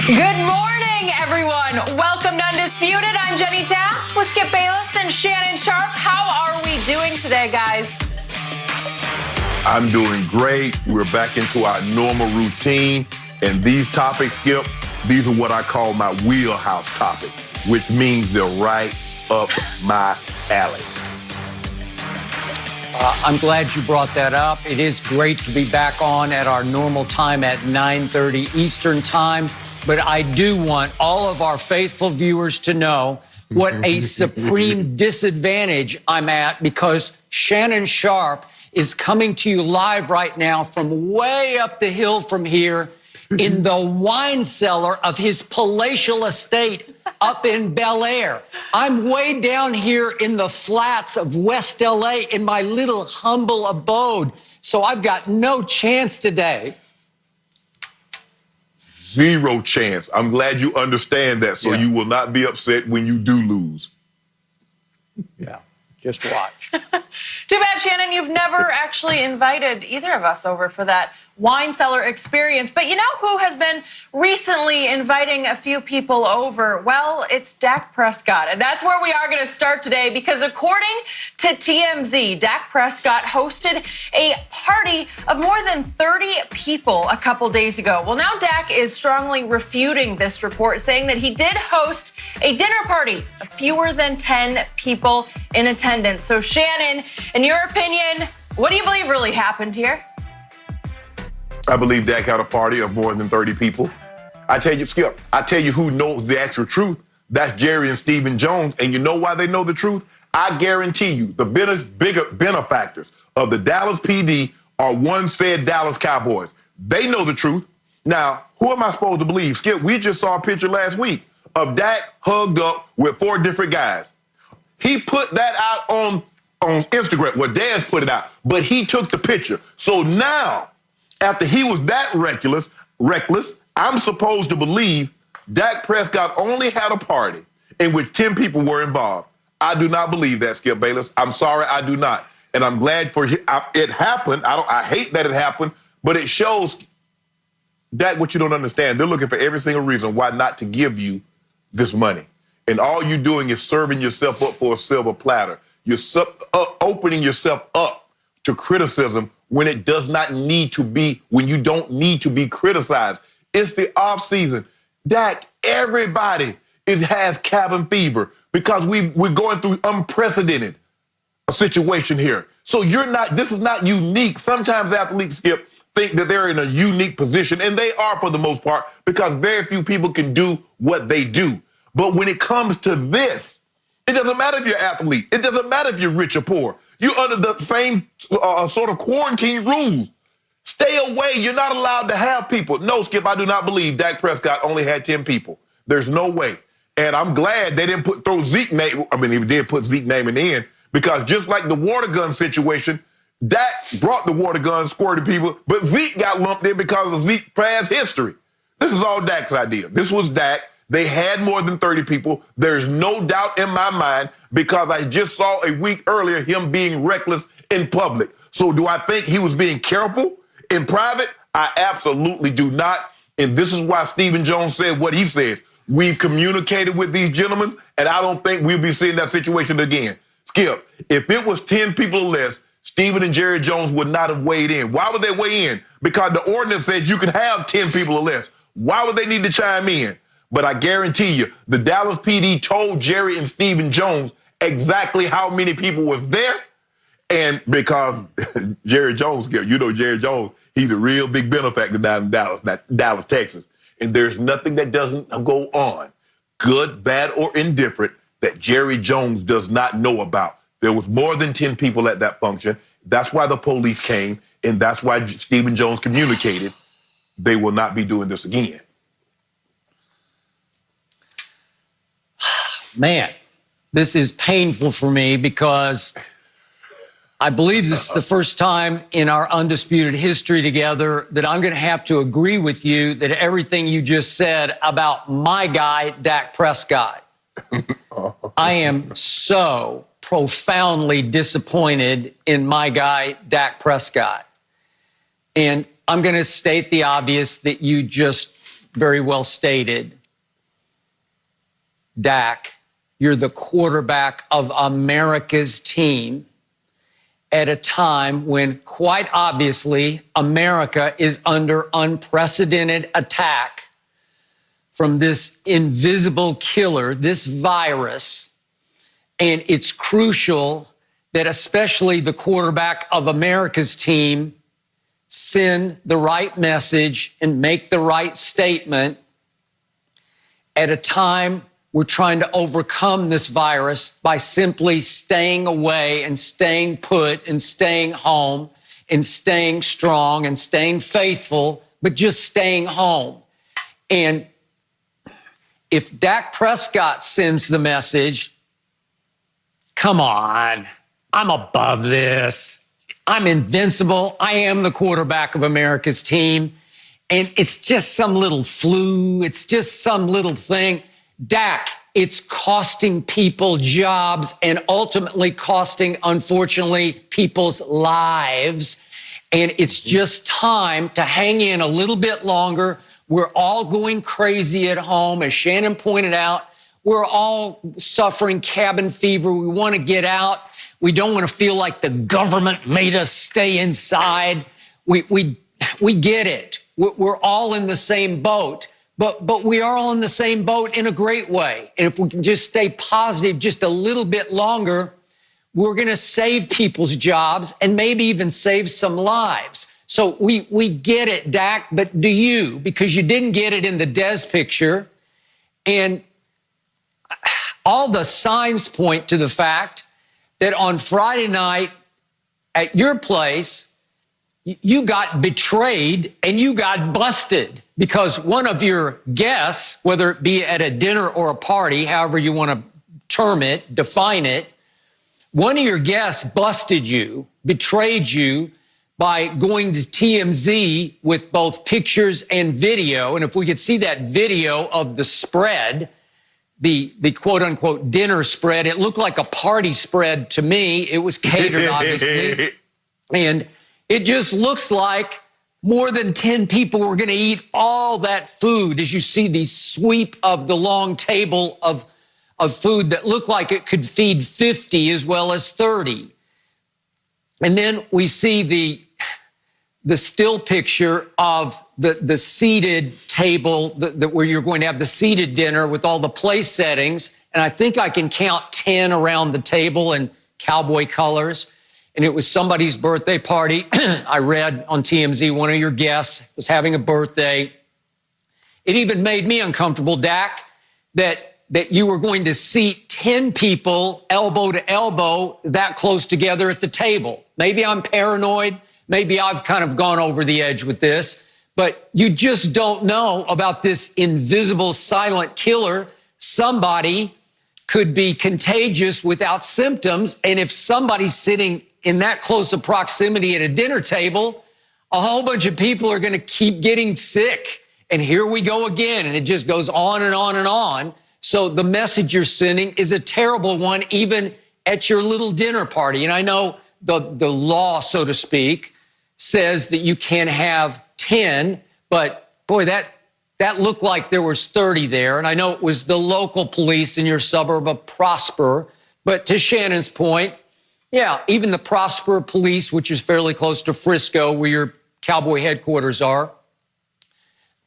Good morning, everyone. Welcome to Undisputed. I'm Jenny Tapp with Skip Bayless and Shannon Sharp. How are we doing today, guys? I'm doing great. We're back into our normal routine. And these topics, Skip, these are what I call my wheelhouse topics, which means they're right up my alley. I'm glad you brought that up. It is great to be back on at our normal time at 9:30 Eastern time. But I do want all of our faithful viewers to know what a supreme disadvantage I'm at, because Shannon Sharp is coming to you live right now from way up the hill from here in the wine cellar of his palatial estate up in Bel Air. I'm way down here in the flats of West LA in my little humble abode. So I've got no chance today. Zero chance. I'm glad you understand that, so you will not be upset when you do lose. Yeah, just watch. Too bad, Shannon, you've never actually invited either of us over for that wine cellar experience. But you know who has been recently inviting a few people over? Well, it's Dak Prescott. And that's where we are going to start today, because according to TMZ, Dak Prescott hosted a party of more than 30 people a couple days ago. Well, now Dak is strongly refuting this report, saying that he did host a dinner party of fewer than 10 people in attendance. So, Shannon, in your opinion, what do you believe really happened here? I believe Dak had a party of more than 30 people. I tell you, Skip, I tell you who knows the actual truth. That's Jerry and Stephen Jones. And you know why they know the truth? I guarantee you the bigger benefactors of the Dallas PD are one said Dallas Cowboys. They know the truth. Now, who am I supposed to believe? Skip, we just saw a picture last week of Dak hugged up with 4 different guys. He put that out on Instagram. Well, Daz put it out, but he took the picture. So now, after he was that reckless, I'm supposed to believe Dak Prescott only had a party in which 10 people were involved. I do not believe that, Skip Bayless. I'm sorry, I do not. And I'm glad for it happened. I hate that it happened, but it shows that what you don't understand. They're looking for every single reason why not to give you this money. And all you're doing is serving yourself up for a silver platter. You're opening yourself up to criticism when it does not need to be, when you don't need to be criticized. It's the off season. Dak, everybody has cabin fever because we're going through unprecedented situation here. So this is not unique. Sometimes athletes, Skip, think that they're in a unique position, and they are for the most part, because very few people can do what they do. But when it comes to this, it doesn't matter if you're an athlete. It doesn't matter if you're rich or poor. You're under the same sort of quarantine rules. Stay away. You're not allowed to have people. No, Skip, I do not believe Dak Prescott only had 10 people. There's no way. And I'm glad they didn't throw Zeke name. I mean, they did put Zeke name in the end, because just like the water gun situation, Dak brought the water gun, squirted people, but Zeke got lumped in because of Zeke's past history. This is all Dak's idea. This was Dak. They had more than 30 people. There's no doubt in my mind, because I just saw a week earlier him being reckless in public. So do I think he was being careful in private? I absolutely do not. And this is why Stephen Jones said what he said. We've communicated with these gentlemen, and I don't think we'll be seeing that situation again. Skip, if it was 10 people or less, Stephen and Jerry Jones would not have weighed in. Why would they weigh in? Because the ordinance said you can have 10 people or less. Why would they need to chime in? But I guarantee you, the Dallas PD told Jerry and Stephen Jones exactly how many people was there. And because Jerry Jones, you know Jerry Jones, he's a real big benefactor down in Dallas, Texas. And there's nothing that doesn't go on, good, bad, or indifferent, that Jerry Jones does not know about. There was more than 10 people at that function. That's why the police came, and that's why Stephen Jones communicated they will not be doing this again. Man, this is painful for me, because I believe this is the first time in our Undisputed history together that I'm going to have to agree with you that everything you just said about my guy, Dak Prescott. I am so profoundly disappointed in my guy, Dak Prescott. And I'm going to state the obvious that you just very well stated. Dak, you're the quarterback of America's team at a time when, quite obviously, America is under unprecedented attack from this invisible killer, this virus. And it's crucial that especially the quarterback of America's team send the right message and make the right statement at a time we're trying to overcome this virus by simply staying away and staying put and staying home and staying strong and staying faithful, but just staying home. And if Dak Prescott sends the message, come on, I'm above this. I'm invincible. I am the quarterback of America's team. And it's just some little flu. It's just some little thing. Dak, it's costing people jobs and ultimately costing, unfortunately, people's lives. And it's just time to hang in a little bit longer. We're all going crazy at home. As Shannon pointed out, we're all suffering cabin fever. We want to get out. We don't want to feel like the government made us stay inside. We get it. We're all in the same boat. But we are all in the same boat in a great way. And if we can just stay positive just a little bit longer, we're going to save people's jobs and maybe even save some lives. So we get it, Dak, but do you? Because you didn't get it in the Des picture. And all the signs point to the fact that on Friday night at your place, you got betrayed and you got busted because one of your guests, whether it be at a dinner or a party, however you want to term it, define it, one of your guests busted you, betrayed you by going to TMZ with both pictures and video. And if we could see that video of the spread, the quote unquote dinner spread, it looked like a party spread to me. It was catered, obviously. And it just looks like more than 10 people were going to eat all that food as you see the sweep of the long table of food that looked like it could feed 50 as well as 30. And then we see the still picture of the seated table where you're going to have the seated dinner with all the place settings. And I think I can count 10 around the table in cowboy colors. And it was somebody's birthday party. I read on TMZ, one of your guests was having a birthday. It even made me uncomfortable, Dak, that you were going to seat 10 people elbow to elbow that close together at the table. Maybe I'm paranoid. Maybe I've kind of gone over the edge with this, but you just don't know about this invisible silent killer. Somebody could be contagious without symptoms. And if somebody's sitting in that close of proximity at a dinner table, a whole bunch of people are going to keep getting sick. And here we go again. And it just goes on and on and on. So the message you're sending is a terrible one, even at your little dinner party. And I know the law, so to speak, says that you can have 10, but boy, that looked like there was 30 there. And I know it was the local police in your suburb of Prosper. But to Shannon's point, yeah, even the Prosper police, which is fairly close to Frisco, where your Cowboy headquarters are,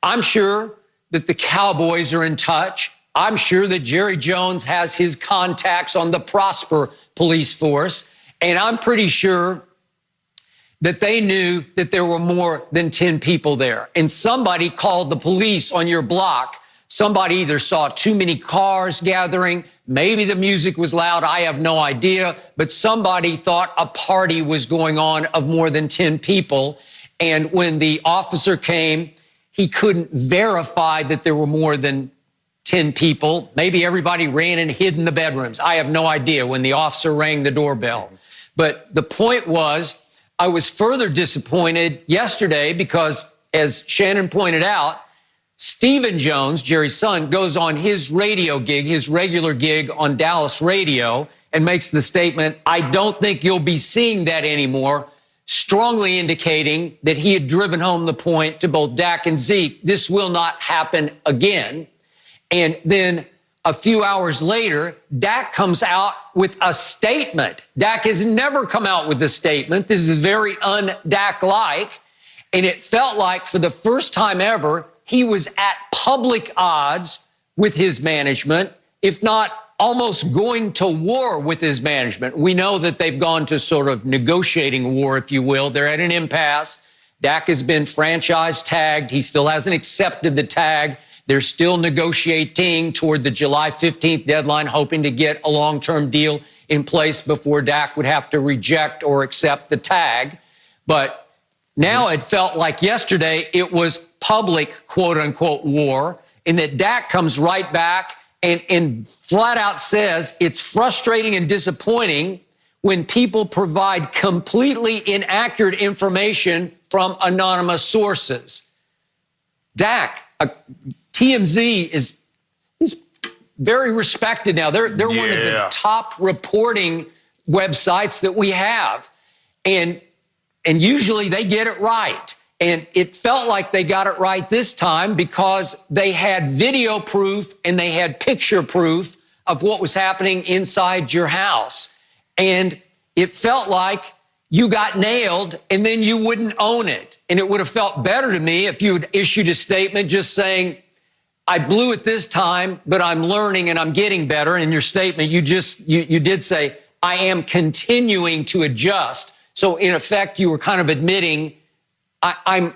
I'm sure that the Cowboys are in touch. I'm sure that Jerry Jones has his contacts on the Prosper police force. And I'm pretty sure that they knew that there were more than 10 people there. And somebody called the police on your block. Somebody either saw too many cars gathering, maybe the music was loud, I have no idea, but somebody thought a party was going on of more than 10 people. And when the officer came, he couldn't verify that there were more than 10 people. Maybe everybody ran and hid in the bedrooms. I have no idea when the officer rang the doorbell. But the point was, I was further disappointed yesterday because, as Shannon pointed out, Stephen Jones, Jerry's son, goes on his radio gig, his regular gig on Dallas radio, and makes the statement, I don't think you'll be seeing that anymore. strongly indicating that he had driven home the point to both Dak and Zeke. This will not happen again. And then a few hours later, Dak comes out with a statement. Dak has never come out with a statement. This is very un-Dak-like. And it felt like for the first time ever, he was at public odds with his management, if not almost going to war with his management. We know that they've gone to sort of negotiating war, if you will. They're at an impasse. Dak has been franchise tagged. He still hasn't accepted the tag. They're still negotiating toward the July 15th deadline, hoping to get a long-term deal in place before Dak would have to reject or accept the tag. But now it felt like yesterday it was public, quote unquote, war, and that Dak comes right back and flat out says it's frustrating and disappointing when people provide completely inaccurate information from anonymous sources. Dak, TMZ is very respected now. They're one of the top reporting websites that we have. And usually they get it right. And it felt like they got it right this time because they had video proof and they had picture proof of what was happening inside your house. And it felt like you got nailed and then you wouldn't own it. And it would have felt better to me if you had issued a statement just saying, I blew it this time, but I'm learning and I'm getting better. And in your statement, you did say, I am continuing to adjust. So in effect, you were kind of admitting, I'm